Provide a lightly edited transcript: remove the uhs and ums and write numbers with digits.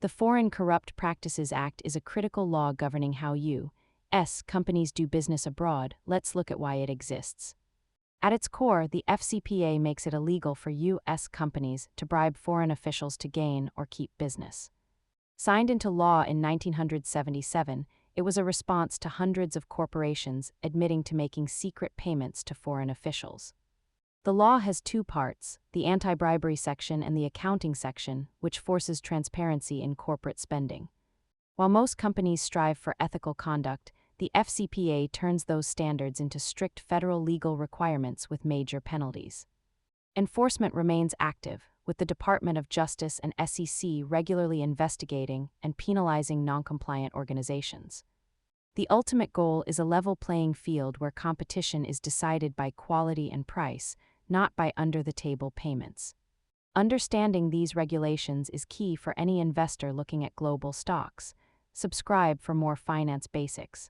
The Foreign Corrupt Practices Act is a critical law governing how U.S. companies do business abroad. Let's look at why it exists. At its core, the FCPA makes it illegal for U.S. companies to bribe foreign officials to gain or keep business. Signed into law in 1977, it was a response to hundreds of corporations admitting to making secret payments to foreign officials. The law has two parts, the anti-bribery section and the accounting section, which forces transparency in corporate spending. While most companies strive for ethical conduct, the FCPA turns those standards into strict federal legal requirements with major penalties. Enforcement remains active, with the Department of Justice and SEC regularly investigating and penalizing non-compliant organizations. The ultimate goal is a level playing field where competition is decided by quality and price, not by under-the-table payments. Understanding these regulations is key for any investor looking at global stocks. Subscribe for more finance basics.